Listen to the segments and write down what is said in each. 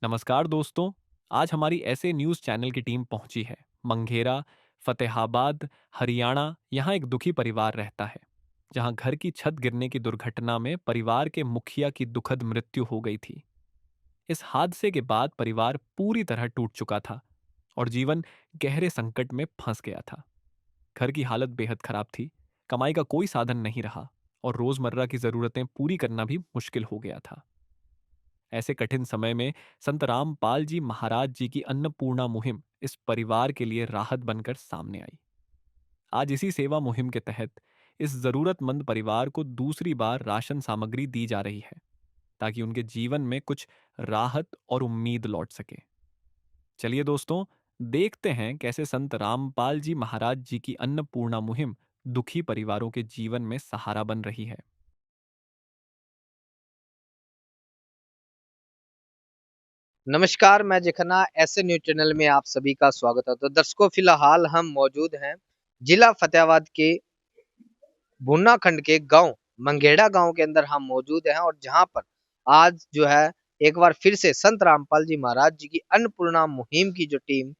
नमस्कार दोस्तों। आज हमारी ऐसे न्यूज़ चैनल की टीम पहुंची है मंगेरा, फतेहाबाद, हरियाणा। यहाँ एक दुखी परिवार रहता है जहां घर की छत गिरने की दुर्घटना में परिवार के मुखिया की दुखद मृत्यु हो गई थी। इस हादसे के बाद परिवार पूरी तरह टूट चुका था और जीवन गहरे संकट में फंस गया था। घर की हालत बेहद खराब थी, कमाई का कोई साधन नहीं रहा और रोजमर्रा की जरूरतें पूरी करना भी मुश्किल हो गया था। ऐसे कठिन समय में संत रामपाल जी महाराज जी की अन्नपूर्णा मुहिम इस परिवार के लिए राहत बनकर सामने आई। आज इसी सेवा मुहिम के तहत इस जरूरतमंद परिवार को दूसरी बार राशन सामग्री दी जा रही है ताकि उनके जीवन में कुछ राहत और उम्मीद लौट सके। चलिए दोस्तों, देखते हैं कैसे संत रामपाल जी महाराज जी की अन्नपूर्णा मुहिम दुखी परिवारों के जीवन में सहारा बन रही है। नमस्कार, मैं जिखना ऐसे न्यूज़ चैनल में आप सभी का स्वागत है। तो दर्शकों, फिलहाल हम मौजूद हैं जिला फतेहाबाद के भुन्ना खंड के गाँव मंगेड़ा गाँव के अंदर हम मौजूद हैं और जहाँ पर आज जो है एक बार फिर से संत रामपाल जी महाराज जी की अन्नपूर्णा मुहिम की जो टीम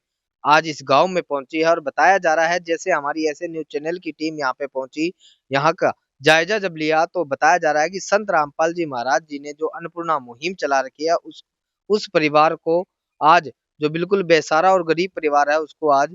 आज इस गाँव में पहुंची है और बताया जा रहा है जैसे हमारी ऐसे न्यूज़ चैनल की टीम यहाँ पे पहुंची, यहाँ का जायजा जब लिया तो बताया जा रहा है कि संत रामपाल जी महाराज जी ने जो अन्नपूर्णा मुहिम चला रखी है उस परिवार को आज जो बिल्कुल बेसहारा और गरीब परिवार है उसको आज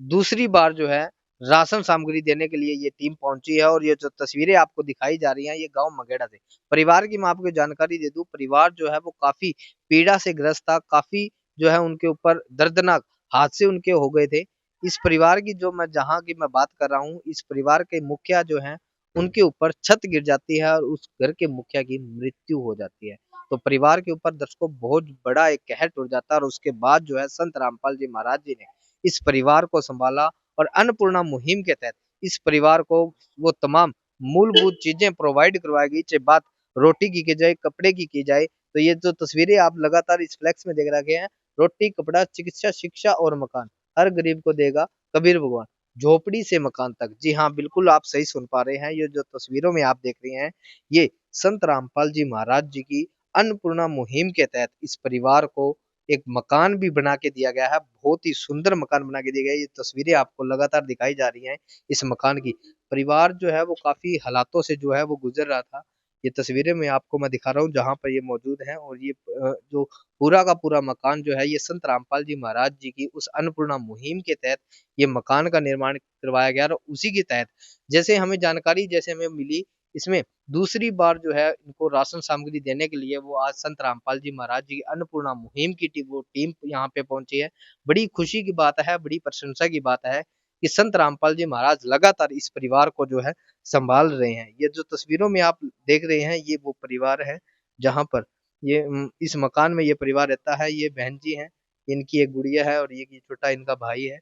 दूसरी बार जो है राशन सामग्री देने के लिए ये टीम पहुंची है और ये जो तस्वीरें आपको दिखाई जा रही हैं ये गाँव मगेड़ा से। परिवार की मैं आपको जानकारी दे दूं, परिवार जो है वो काफ़ी पीड़ा से ग्रस्त था, काफ़ी जो है उनके ऊपर दर्दनाक हादसे उनके हो गए थे। इस परिवार की जो मैं जहाँ की मैं बात कर रहा हूँ, इस परिवार के मुखिया जो हैं उनके ऊपर छत गिर जाती है और उस घर के मुखिया की मृत्यु हो जाती है। तो परिवार के ऊपर दर्शकों बहुत बड़ा एक कहर टूट जाता है और उसके बाद जो है संत रामपाल जी महाराज जी ने इस परिवार को सँभाला और अन्नपूर्णा मुहिम के तहत इस परिवार को वो तमाम मूलभूत चीज़ें प्रोवाइड करवाई गई, चाहे बात रोटी की जाए, कपड़े की जाए। तो ये जो तस्वीरें आप लगातार इस फ्लेक्स में देख रखे हैं, रोटी, कपड़ा, चिकित्सा, शिक्षा और मकान, हर गरीब को देगा कबीर भगवान, झोपड़ी से मकान तक। जी हाँ, बिल्कुल आप सही सुन पा रहे हैं, ये जो तस्वीरों में आप देख रहे हैं, ये संत रामपाल जी महाराज जी की अन्नपूर्णा मुहिम के तहत इस परिवार को एक मकान भी बना के दिया गया है, बहुत ही सुंदर मकान बना के दिया गया है। ये तस्वीरें आपको लगातार दिखाई जा रही हैं इस मकान की। परिवार जो है वो काफ़ी हालातों से जो है वो गुज़र रहा था। ये तस्वीरें आपको मैं दिखा रहा हूँ जहाँ पर ये मौजूद हैं और ये जो पूरा का पूरा मकान जो है ये संत रामपाल जी महाराज जी की उस अन्नपूर्णा मुहिम के तहत ये मकान का निर्माण करवाया गया और उसी के तहत जैसे हमें मिली, इसमें दूसरी बार जो है इनको राशन सामग्री देने के लिए वो आज संत रामपाल जी महाराज जी की अन्नपूर्णा मुहिम की वो टीम यहाँ पे पहुंची है। बड़ी खुशी की बात है, बड़ी प्रशंसा की बात है कि संत रामपाल जी महाराज लगातार इस परिवार को जो है संभाल रहे हैं। ये जो तस्वीरों में आप देख रहे हैं ये वो परिवार है जहाँ पर ये इस मकान में ये परिवार रहता है। ये बहन जी हैं, इनकी एक गुड़िया है और ये छोटा इनका भाई है,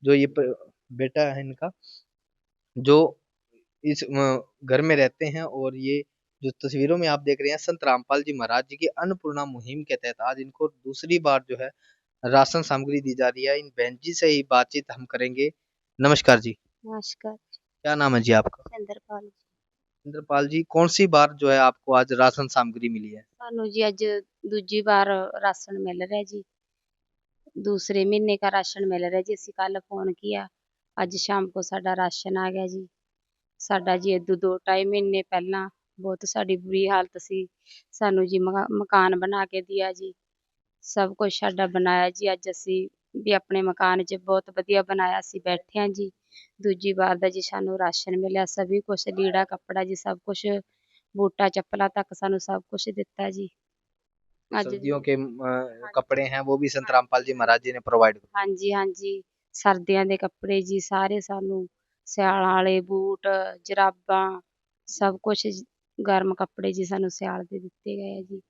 जो बेटा है इनका, जो इस घर में रहते हैं। और ये जो तस्वीरों में आप देख रहे हैं संत रामपाल जी महाराज जी की अन्नपूर्णा मुहिम के तहत आज इनको दूसरी बार जो है राशन सामग्री दी जा रही है। इन बहन जी से ही बातचीत हम करेंगे। नमस्कार जी, नमस्कार। क्या नाम है जी आपका? चंद्रपाल इंद्रपाल जी, कौन सी बार जो है आपको आज राशन सामग्री मिली है? ਸਾਨੂੰ ਜੀ ਅੱਜ ਦੂਜੀ ਵਾਰ ਰਾਸ਼ਨ ਮਿਲ ਰਿਹਾ ਜੀ। दूसरे महीने का राशन मिल ਰਿਹਾ ਜੀ। ਅਸੀਂ ਕੱਲ ਫੋਨ ਕੀਆ, ਅੱਜ ਸ਼ਾਮ ਕੋ ਸਾਡਾ ਰਾਸ਼ਨ ਆ ਗਿਆ ਜੀ। ਸਾਡਾ ਜੀ ਇਦੋਂ 2-2.5 ਮਹੀਨੇ ਪਹਿਲਾਂ ਬਹੁਤ ਸਾਡੀ ਬੁਰੀ ਹਾਲਤ ਸੀ। ਸਾਨੂੰ ਜੀ ਮਕਾਨ ਬਣਾ ਕੇ ਦਿਆ ਜੀ। ਸਭ ਕੁਝ ਸਾਡਾ ਬਣਾਇਆ ਜੀ। ਅੱਜ ਅਸੀਂ ਵੀ ਆਪਣੇ ਮਕਾਨ 'ਚ ਬਹੁਤ ਵਧੀਆ ਬਣਾਇਆ, ਅਸੀਂ ਬੈਠੇ ਹਾਂ ਜੀ। ਦੂਜੀ ਵਾਰ ਦਾ ਜੀ ਸਾਨੂੰ ਰਾਸ਼ਨ ਮਿਲਿਆ, ਸਭੀ ਕੁਛ ਲੀੜਾ ਕੱਪੜਾ ਜੀ ਸਭ ਕੁਛ, ਬੂਟਾਂ ਚੱਪਲਾਂ ਤੱਕ ਸਾਨੂੰ ਸਭ कुछ ਦਿੱਤਾ ਜੀ। ਅੱਜ सर्दियों के कपड़े हैं वो भी संत रामपाल जी महाराज जी ने प्रोवाइड ਹਾਂਜੀ ਹਾਂਜੀ, ਸਰਦੀਆਂ ਦੇ ਕੱਪੜੇ ਜੀ ਸਾਰੇ ਸਾਨੂੰ, ਸਿਆਲਾਂ ਵਾਲੇ ਬੂਟ, ਜਰਾਬਾਂ, ਸਭ ਕੁਛ ਗਰਮ ਕੱਪੜੇ ਜੀ ਸਾਨੂੰ ਸਿਆਲ ਦੇ ਦਿੱਤੇ ਗਏ ਆ ਜੀ।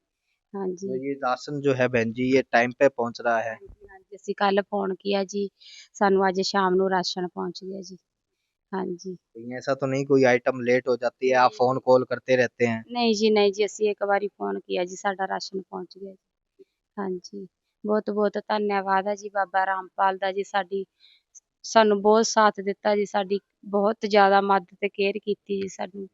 तो ਹਾਂਜੀ ये राशन जो है बहन जी ये टाइम पे पहुंच रहा है। ਹਾਂਜੀ ਹਾਂਜੀ, ਅਸੀਂ ਕੱਲ ਫੋਨ ਕੀਆ ਜੀ, ਸਾਨੂੰ ਅੱਜ ਸ਼ਾम ਨੂੰ ਰਾਸ਼ਨ ਪਹੁੰਚ ਗਿਆ जी। ਹਾਂਜੀ। कहीं ऐसा तो नहीं कोई आइटम लेट हो जाती है, आप नहीं फोन कॉल करते रहते हैं? नहीं जी, ਅਸੀਂ ਇੱਕ ਵਾਰੀ ਫੋਨ ਕੀਆ ਜੀ, ਸਾਡਾ ਰਾਸ਼ਨ ਪਹੁੰਚ ਗਿਆ ਜੀ। ਹਾਂਜੀ, ਬਹੁਤ ਬਹੁਤ ਧੰਨਵਾਦ ਹੈ ਜੀ ਬਾਬਾ ਰਾਮਪਾਲ ਦਾ ਜੀ। ਸਾਨੂੰ ਬਹੁਤ ਸਾਥ ਦਿੱਤਾ ਜੀ, ਸਾਡੀ ਬਹੁਤ ਜ਼ਿਆਦਾ ਮਦਦ ਤੇ ਕੇਅਰ ਕੀਤੀ ਜੀ ਸਾਡੀ।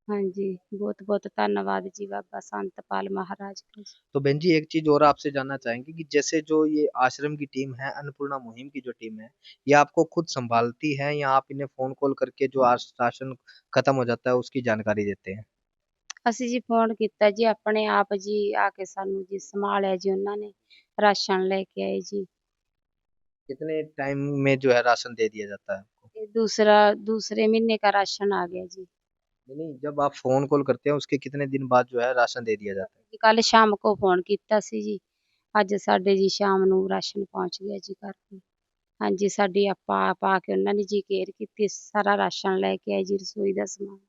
हाँ जी, बहुत-बहुत धन्यवाद जी बाबा संतपाल महाराज का जी। तो बहन जी एक चीज़ और आपसे जानना चाहेंगे कि जैसे जो ये आश्रम की टीम है, अन्नपूर्णा मुहिम की जो टीम है, ये आपको खुद सँभालती है या आप इन्हें फ़ोन कॉल करके जो राशन खत्म हो जाता है उसकी जानकारी देते हैं? ਅਸੀਂ ਜੀ फ़ोन ਕੀਤਾ जी अपने आप जी आके सानू जी संभालिया जी उन्होंने ने, राशन लेके आए जी। कितने टाइम में जो है राशन दे दिया जाता है आपको? ये दूसरे महीने का राशन आ गया जी। नहीं, जब आप फ़ोन कॉल करते हैं उसके कितने दिन बाद जो है राशन दे दिया जाता है? ਕੱਲ੍ਹ शाम को फ़ोन ਕੀਤਾ ਸੀ ਜੀ, ਅੱਜ ਸਾਡੇ ਜੀ ਸ਼ਾਮ ਨੂੰ ਰਾਸ਼ਨ ਪਹੁੰਚ ਗਿਆ ਜੀ ਘਰ ਤੇ। ਹਾਂਜੀ, ਸਾਡੀ ਆਪਾ ਆਪ ਆ ਕੇ ਉਹਨਾਂ ਨੇ ਜੀ ਕੇਅਰ ਕੀਤੀ, ਸਾਰਾ ਰਾਸ਼ਨ ਲੈ के ਆਏ जी रसोई ਦਾ समान।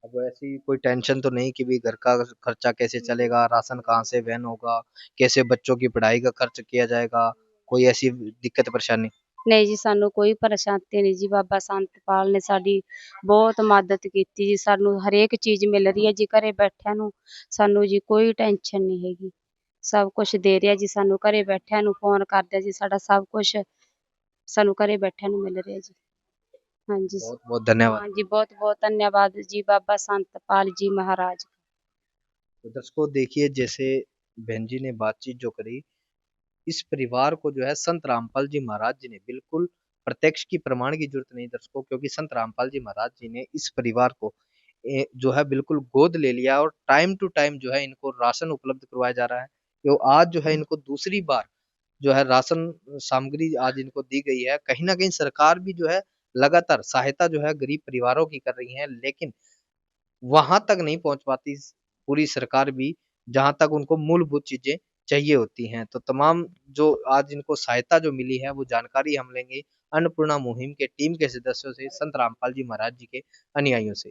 अब ऐसी कोई टेंशन तो नहीं कि भी घर का खर्चा कैसे चलेगा, राशन कहाँ से वहन होगा, कैसे बच्चों की पढ़ाई का खर्च किया जाएगा, कोई ऐसी दिक्कत परेशानी? ਨਹੀਂ ਜੀ ਸਾਨੂੰ ਕੋਈ ਪਰੇਸ਼ਾਨੀ ਨਹੀਂ ਜੀ, ਬਾਬਾ ਸੰਤਪਾਲ ਨੇ ਸਾਡੀ ਬਹੁਤ ਮਦਦ ਕੀਤੀ ਜੀ, ਸਾਨੂੰ ਹਰੇਕ ਚੀਜ਼ ਮਿਲ ਰਹੀ ਹੈ ਜੀ ਘਰੇ ਬੈਠਿਆਂ ਨੂੰ, ਸਾਨੂੰ ਜੀ ਕੋਈ ਟੈਨਸ਼ਨ ਨਹੀਂ ਹੈਗੀ। ਸਭ ਕੁਛ ਦੇ ਰਿਹਾ ਜੀ ਸਾਨੂੰ ਘਰੇ ਬੈਠਿਆਂ ਨੂੰ, ਫ਼ੋਨ ਕਰਦੇ ਜੀ ਸਾਡਾ सਭ कुछ ਸਾਨੂੰ ਘਰੇ ਬੈਠਿਆਂ ਨੂੰ ਮਿਲ ਰਿਹਾ ਜੀ। ਹਾਂਜੀ बहुत-बहुत धन्यवाद। हाँ जी, बहुत-बहुत धन्यवाद जी बाबा संतपाल जी महाराज। तो दर्शकों देखिए जैसे बहन जी ने बातचीत जो करी, इस परिवार को जो है संत रामपाल जी महाराज जी ने बिल्कुल प्रत्यक्ष की प्रमाण की ज़रूरत नहीं दर्शकों क्योंकि संत रामपाल जी महाराज जी ने इस परिवार को जो है बिल्कुल गोद ले लिया और टाइम टू टाइम जो है इनको राशन उपलब्ध करवाया जा रहा है। तो आज जो है इनको दूसरी बार जो है राशन सामग्री आज इनको दी गई है। कहीं न कहीं सरकार भी जो है लगातार सहायता जो है गरीब परिवारों की कर रही है, लेकिन वहाँ तक नहीं पहुँच पाती पूरी सरकार भी, जहाँ तक उनको मूलभूत चीज़ें चाहिए होती हैं। तो तमाम जो आज इनको सहायता जो मिली है, वो जानकारी हम लेंगे अन्नपूर्णा मुहिम के टीम के सदस्यों से, संत रामपाल जी महाराज जी के अनुयायियों से।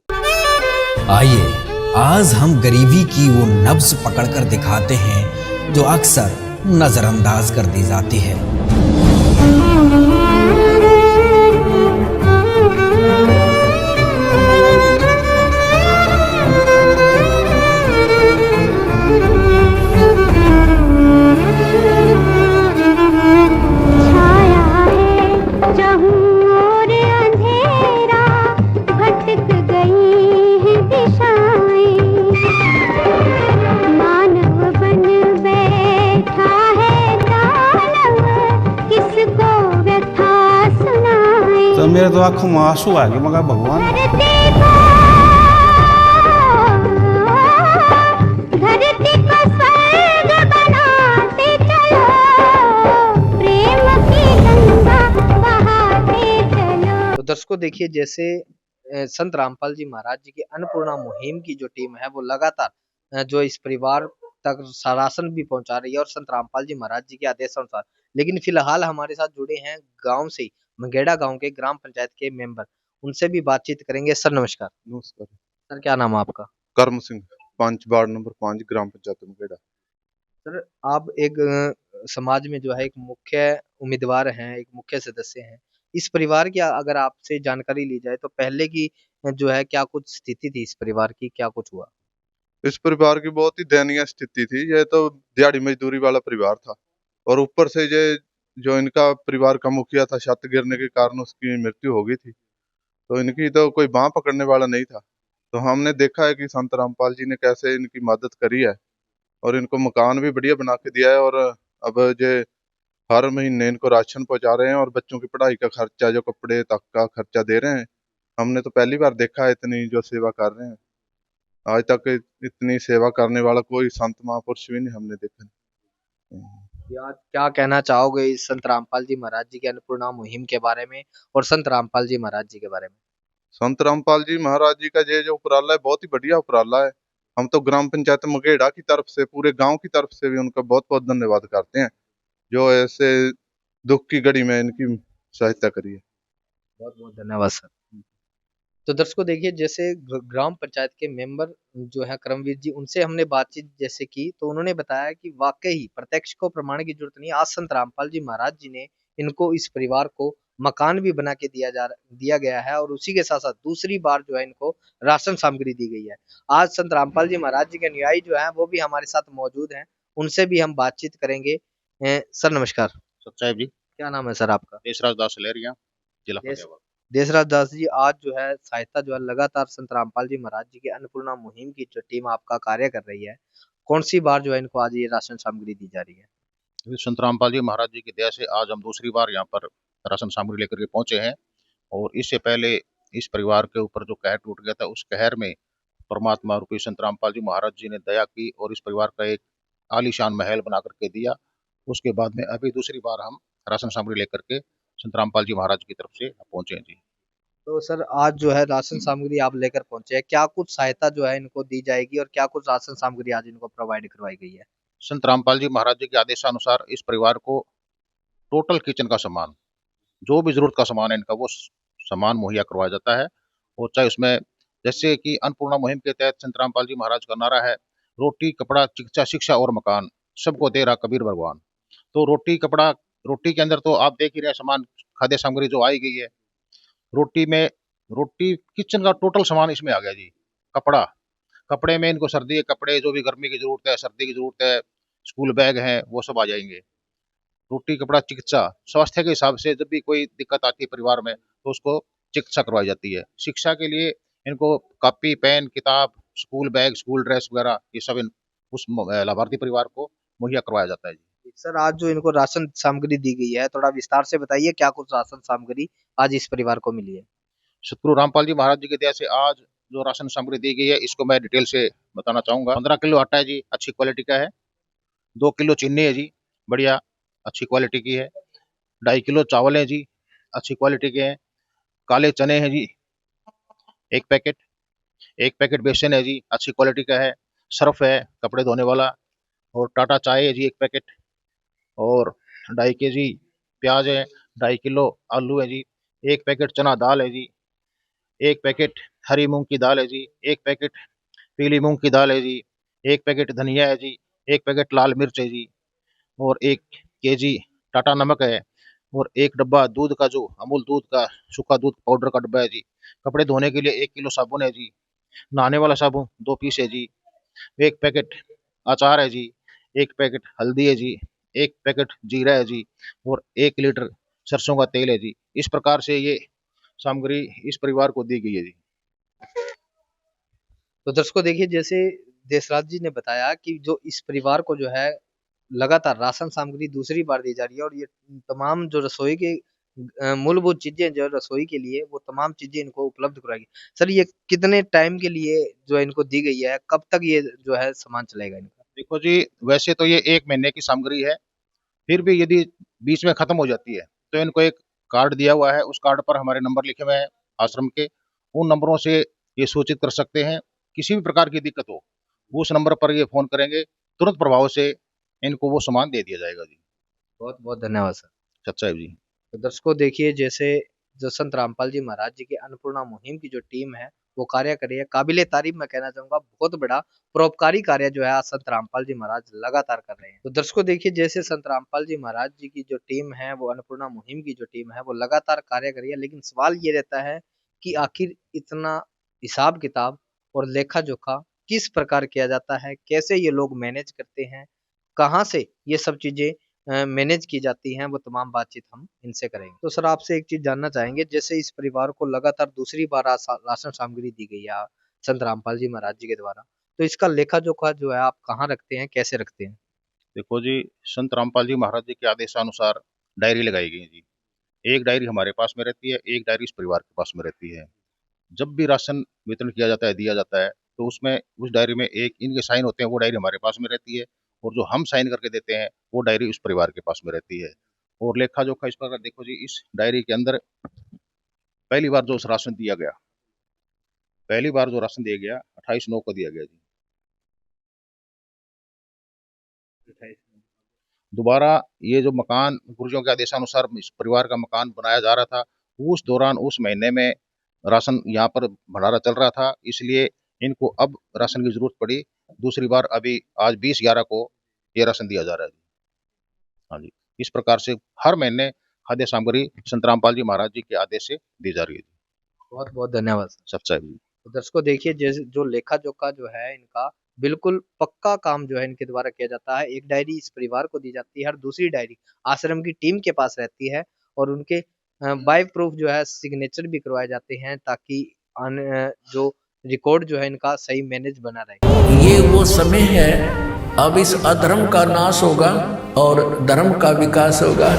आइए आज हम गरीबी की वो नब्ज पकड़कर दिखाते हैं जो अक्सर नजरअंदाज कर दी जाती है। तो मेरे तो आंखों में आंसू आ गए मगर भगवान तो दर्शकों देखिए जैसे संत रामपाल जी महाराज जी की अन्नपूर्णा मुहिम की जो टीम है वो लगातार जो इस परिवार तक राशन भी पहुंचा रही है और संत रामपाल जी महाराज जी के आदेशानुसार। लेकिन फिलहाल हमारे साथ जुड़े हैं गांव से ही मंगेड़ा गांव के ग्राम पंचायत के मेंबर, उनसे भी बातचीत करेंगे। सर नमस्कार। नमस्कार। सर क्या नाम है आपका? कर्म सिंह, 5 वार्ड नंबर 5 ग्राम पंचायत मुकेड़ा। सर आप एक समाज में जो है एक मुख्य उम्मीदवार हैं, एक मुख्य सदस्य हैं। इस परिवार की अगर आपसे जानकारी ली जाए तो पहले की जो है क्या कुछ स्थिति थी इस परिवार की, क्या कुछ हुआ? इस परिवार की बहुत ही दयनीय स्थिति थी। ये तो दिहाड़ी मजदूरी वाला परिवार था और ऊपर से ये जो इनका परिवार का मुखिया था, छत गिरने के कारण उसकी मृत्यु हो गई थी। तो इनकी तो कोई बाँह पकड़ने वाला नहीं था। तो हमने देखा है कि संत रामपाल जी ने कैसे इनकी मदद करी है और इनको मकान भी बढ़िया बना के दिया है और अब ये हर महीने इनको राशन पहुँचा रहे हैं और बच्चों की पढ़ाई का खर्चा, जो कपड़े तक का खर्चा दे रहे हैं। हमने तो पहली बार देखा है इतनी जो सेवा कर रहे हैं। आज तक इतनी सेवा करने वाला कोई संत महापुरुष भी नहीं हमने देखा। या क्या कहना चाहोगे इस संत रामपाल जी महाराज जी की अन्नपूर्णा मुहिम के बारे में और संत रामपाल जी महाराज जी के बारे में? संत रामपाल जी महाराज जी का ये जो उपराला है बहुत ही बढ़िया उपराला है। हम तो ग्राम पंचायत मुगेड़ा की तरफ से, पूरे गांव की तरफ से भी उनका बहुत बहुत धन्यवाद करते हैं जो ऐसे दुख की घड़ी में इनकी सहायता करी है। बहुत बहुत धन्यवाद सर। तो दर्शकों देखिए जैसे ग्राम पंचायत के मेंबर जो है करमवीर जी, उनसे हमने बातचीत जैसे की तो उन्होंने बताया कि वाकई प्रत्यक्ष को प्रमाण की जरूरत नहीं। आज संत रामपाल जी महाराज जी ने इनको, इस परिवार को मकान भी बना के दिया गया है और उसी के साथ साथ दूसरी बार जो है इनको राशन सामग्री दी गई है। आज संत रामपाल जी महाराज जी के अनुयायी जो है वो भी हमारे साथ मौजूद हैं, उनसे भी हम बातचीत करेंगे। सर नमस्कार। सच्चाई भी क्या नाम है सर आपका? देशराज दास लहरिया जिला देश फतेहाबाद। देसराज दास जी, आज जो है सहायता जो है लगातार संत रामपाल जी महाराज जी की अन्नपूर्णा मुहिम की जो टीम आपका कार्य कर रही है, कौन-सी बार जो है इनको आज ये राशन सामग्री दी जा रही है? क्योंकि संत रामपाल जी महाराज जी की दया से आज हम दूसरी बार यहाँ पर राशन सामग्री लेकर के पहुंचे हैं। और इससे पहले इस परिवार के ऊपर जो कहर टूट गया था, उस कहर में परमात्मा रूपी संत रामपाल जी महाराज जी ने दया की और इस परिवार का एक आलीशान महल बना करके दिया। उसके बाद में अभी दूसरी बार हम राशन सामग्री लेकर के संत रामपाल जी महाराज की तरफ से पहुंचे हैं जी। तो सर आज जो है राशन सामग्री आप लेकर पहुँचे हैं, क्या कुछ सहायता जो है इनको दी जाएगी और क्या कुछ राशन सामग्री आज इनको प्रोवाइड करवाई गई है? संत रामपाल जी महाराज जी के आदेशानुसार इस परिवार को टोटल किचन का सामान, जो भी जरूरत का सामान है इनका, वो सामान मुहैया करवाया जाता है। और चाहे उसमें जैसे कि अन्नपूर्णा मुहिम के तहत संत रामपाल जी महाराज का नारा है, रोटी कपड़ा चिकित्सा शिक्षा और मकान सबको दे रहा कबीर भगवान। तो रोटी कपड़ा, रोटी के अंदर तो आप देख ही रहे हैं सामान, खाद्य सामग्री जो आई गई है। रोटी में, रोटी किचन का टोटल सामान इसमें आ गया जी। कपड़ा, कपड़े में इनको सर्दी के कपड़े, जो भी गर्मी की जरूरत है, सर्दी की जरूरत है, स्कूल बैग हैं, वो सब आ जाएंगे। रोटी कपड़ा चिकित्सा, स्वास्थ्य के हिसाब से जब भी कोई दिक्कत आती है परिवार में तो उसको चिकित्सा करवाई जाती है। शिक्षा के लिए इनको कॉपी पेन किताब स्कूल बैग स्कूल ड्रेस वगैरह ये सब उस लाभार्थी परिवार को मुहैया करवाया जाता है जी। सर आज जो इनको राशन सामग्री दी गई है, थोड़ा विस्तार से बताइए क्या कुछ राशन सामग्री आज इस परिवार को मिली है? सतगुरु रामपाल जी महाराज जी की दया से आज जो राशन सामग्री दी गई है इसको मैं डिटेल से बताना चाहूंगा। 15 किलो आटा है जी, अच्छी क्वालिटी का है। 2 किलो चीनी है जी, बढ़िया अच्छी क्वालिटी की है। 2.5 किलो चावल है जी, अच्छी क्वालिटी के हैं। काले चने हैं जी 1 पैकेट। 1 पैकेट बेसन है जी, अच्छी क्वालिटी का है। सर्फ है कपड़े धोने वाला। और टाटा चाय है जी 1 पैकेट। और 2.5 kg प्याज है। 2.5 किलो आलू है जी। 1 पैकेट चना दाल है जी। 1 पैकेट हरी मूंग की दाल है जी। 1 पैकेट पीली मूंग की दाल है जी। 1 पैकेट धनिया है जी। 1 पैकेट लाल मिर्च है जी। और 1 kg टाटा नमक है। और 1 डब्बा दूध का, जो अमूल दूध का सूखा दूध पाउडर का डब्बा है जी। कपड़े धोने के लिए 1 किलो साबुन है जी। नहाने वाला साबुन 2 पीस है जी। 1 पैकेट अचार है जी। 1 पैकेट हल्दी है जी। 1 पैकेट जीरा है जी। और 1 लीटर सरसों का तेल है जी। इस प्रकार से ये सामग्री इस परिवार को दी गई है जी। तो दर्शकों देखिए, जैसे देसराज जी ने बताया कि जो इस परिवार को जो है लगातार राशन सामग्री दूसरी बार दी जा रही है और ये तमाम जो रसोई के मूलभूत चीजें जो रसोई के लिए, वो तमाम चीजें इनको उपलब्ध कराएगी। सर ये कितने टाइम के लिए जो है इनको दी गई है, कब तक ये जो है सामान चलेगा इनका? देखो जी, वैसे तो ये 1 महीने की सामग्री है। फिर भी यदि बीच में खत्म हो जाती है तो इनको एक कार्ड दिया हुआ है। उस कार्ड पर हमारे नंबर लिखे हुए हैं आश्रम के। उन नंबरों से ये सूचित कर सकते हैं। किसी भी प्रकार की दिक्कत हो, वो उस नंबर पर ये फोन करेंगे, तुरंत प्रभाव से इनको वो सामान दे दिया जाएगा जी। बहुत बहुत धन्यवाद सर। सच्चाई जी। तो दर्शकों देखिए, जैसे जो संत रामपाल जी महाराज जी की अन्नपूर्णा मुहिम की जो टीम है वो कार्य कर रही है, काबिले तारीफ मैं कहना चाहूंगा। बहुत बड़ा परोपकारी कार्य जो है आज संत रामपाल जी महाराज लगातार कर रहे हैं। तो दर्शकों देखिए, जैसे संत रामपाल जी महाराज जी की जो टीम है, वो अन्नपूर्णा मुहिम की जो टीम है वो लगातार कार्य कर रही है, लेकिन सवाल ये रहता है कि आखिर इतना हिसाब किताब और लेखा जोखा किस प्रकार किया जाता है, कैसे ये लोग मैनेज करते हैं, कहाँ से ये सब चीजें मैनेज की जाती हैं, वो तमाम बातचीत हम इनसे करेंगे। तो सर आपसे एक चीज़ जानना चाहेंगे, जैसे इस परिवार को लगातार दूसरी बार राशन सामग्री दी गई है संत रामपाल जी महाराज जी के द्वारा, तो इसका लेखा-जोखा जो है आप कहाँ रखते हैं, कैसे रखते हैं? देखो जी, संत रामपाल जी महाराज जी के आदेशानुसार डायरी लगाई गई है जी। एक डायरी हमारे पास में रहती है, एक डायरी इस परिवार के पास में रहती है। जब भी राशन वितरण किया जाता है, दिया जाता है, तो उसमें उस डायरी में एक इनके साइन होते हैं, वो डायरी हमारे पास में रहती है। और जो हम साइन करके देते हैं वो डायरी उस परिवार के पास में रहती है। और लेखा जोखा इस प्रकार देखो जी, इस डायरी के अंदर पहली बार जो राशन दिया गया, पहली बार जो राशन दिया गया 28/9 को दिया गया जी। दोबारा ये जो मकान गुरुजों के आदेशानुसार इस परिवार का मकान बनाया जा रहा था, उस दौरान उस महीने में राशन यहाँ पर भंडारा चल रहा था, इसलिए इनको अब राशन की जरूरत पड़ी। दूसरी बार अभी आज 20/11 को ये राशन दिया जा रहा है जी। हाँ जी, इस प्रकार से हर महीने खाद्य सामग्री संत रामपाल जी महाराज जी के आदेश से दी जा रही है जी। बहुत-बहुत धन्यवाद सर। सच्चाई जी। तो दर्शकों देखिए, जैसे जो लेखा-जोखा जो है इनका बिल्कुल पक्का काम जो है इनके द्वारा किया जाता है। एक डायरी इस परिवार को दी जाती है और दूसरी डायरी आश्रम की टीम के पास रहती है और उनके बाय प्रूफ जो है सिग्नेचर भी करवाए जाते हैं, ताकि जो रिकॉर्ड जो है इनका सही मैनेज बना रहे। ये वो समय है, अब इस अधर्म का नाश होगा और धर्म का विकास होगा।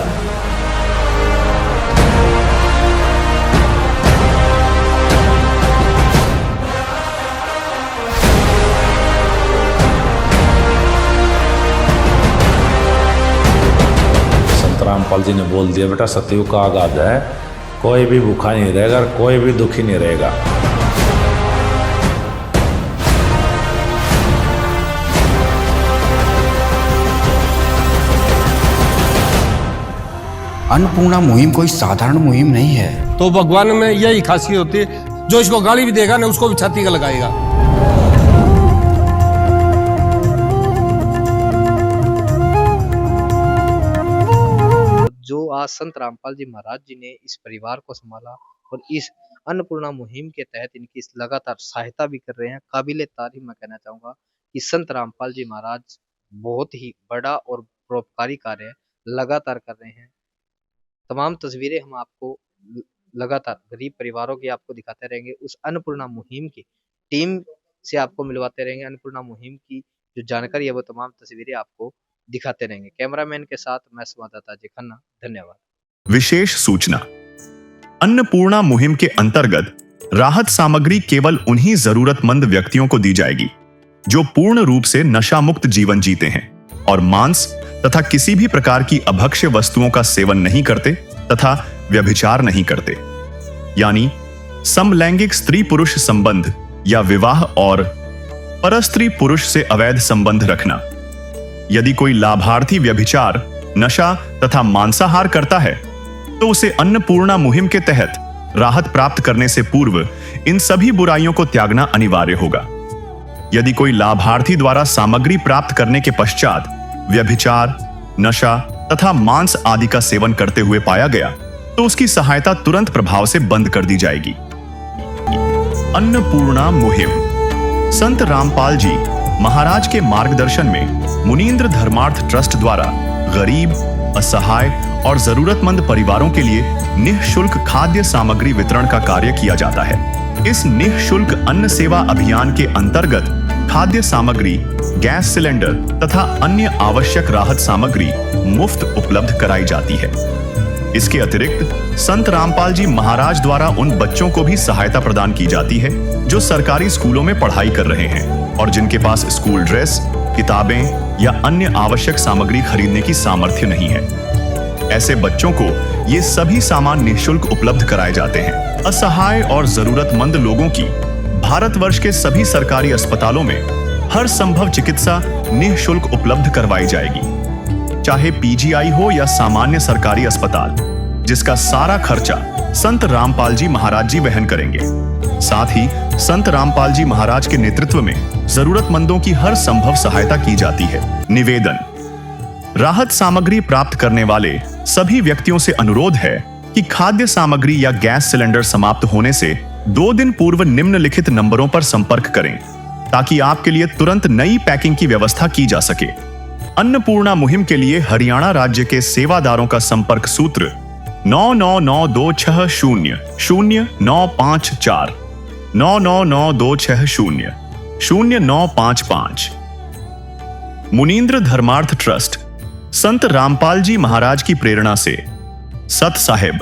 संत रामपाल जी ने बोल दिया, बेटा सतयुग का आगाज है, कोई भी भूखा नहीं रहेगा, कोई भी दुखी नहीं रहेगा। अन्नपूर्णा मुहिम कोई साधारण मुहिम नहीं है। तो भगवान में यही खासियत होती है, जो इसको गाली भी देगा ना उसको भी छाती का लगाएगा। जो आज संत रामपाल जी महाराज जी ने इस परिवार को संभाला और इस अन्नपूर्णा मुहिम के तहत इनकी इस लगातार सहायता भी कर रहे हैं, काबिले तारीफ मैं कहना चाहूंगा कि संत रामपाल जी महाराज बहुत ही बड़ा और परोपकारी कार्य लगातार कर रहे हैं। तमाम तस्वीरें हम आपको लगातार गरीब परिवारों की आपको दिखाते रहेंगे, उस अन्नपूर्णा मुहिम की टीम से आपको मिलवाते रहेंगे। अन्नपूर्णा मुहिम की जो जानकारी है वो तमाम तस्वीरें आपको दिखाते रहेंगे। कैमरामैन के साथ मैं संवाददाता अजय खन्ना, धन्यवाद। विशेष सूचना, अन्नपूर्णा मुहिम के अंतर्गत राहत सामग्री केवल उन्हीं जरूरतमंद व्यक्तियों को दी जाएगी जो पूर्ण रूप से नशा मुक्त जीवन जीते हैं और मांस तथा किसी भी प्रकार की अभक्ष्य वस्तुओं का सेवन नहीं करते तथा व्यभिचार नहीं करते, यानी समलैंगिक स्त्री पुरुष संबंध या विवाह और परस्त्री पुरुष से अवैध संबंध रखना। यदि कोई लाभार्थी व्यभिचार, नशा तथा मांसाहार करता है तो उसे अन्नपूर्णा मुहिम के तहत राहत प्राप्त करने से पूर्व इन सभी बुराइयों को त्यागना अनिवार्य होगा। यदि कोई लाभार्थी द्वारा सामग्री प्राप्त करने के पश्चात व्यभिचार, नशा तथा मांस आदि का सेवन करते हुए पाया गया तो उसकी सहायता तुरंत प्रभाव से बंद कर दी जाएगी। अन्नपूर्णा मुहिम संत रामपाल जी महाराज के मार्गदर्शन में मुनींद्र धर्मार्थ ट्रस्ट द्वारा गरीब, असहाय और जरूरतमंद परिवारों के लिए निःशुल्क खाद्य सामग्री वितरण का कार्य किया जाता है। इस निःशुल्क अन्न सेवा अभियान के अंतर्गत खाद्य सामग्री, गैस सिलेंडर तथा अन्य आवश्यक राहत सामग्री मुफ्त उपलब्ध कराई जाती है। इसके अतिरिक्त संत रामपाल जी महाराज द्वारा उन बच्चों को भी सहायता प्रदान की जाती है जो सरकारी स्कूलों में पढ़ाई कर रहे हैं और जिनके पास स्कूल ड्रेस, किताबें या अन्य आवश्यक सामग्री खरीदने की सामर्थ्य नहीं है। ऐसे बच्चों को ये सभी सामान निःशुल्क उपलब्ध कराए जाते हैं। असहाय और जरूरतमंद लोगों की भारतवर्ष के सभी सरकारी अस्पतालों में हर संभव चिकित्सा निःशुल्क उपलब्ध करवाई जाएगी, चाहे पीजीआई हो या सामान्य सरकारी अस्पताल, जिसका सारा खर्चा संत रामपाल जी महाराज जी वहन करेंगे। साथ ही संत रामपाल जी महाराज के नेतृत्व में जरूरतमंदों की हर संभव सहायता की जाती है। निवेदन, राहत सामग्री प्राप्त करने वाले सभी व्यक्तियों से अनुरोध है कि खाद्य सामग्री या गैस सिलेंडर समाप्त होने से 2 दिन पूर्व निम्नलिखित नंबरों पर संपर्क करें ताकि आपके लिए तुरंत नई पैकिंग की व्यवस्था की जा सके। अन्नपूर्णा मुहिम के लिए हरियाणा राज्य के सेवादारों का संपर्क सूत्र 9992600954 9992600955। मुनींद्र धर्मार्थ ट्रस्ट संत रामपाल जी महाराज की प्रेरणा से सत साहिब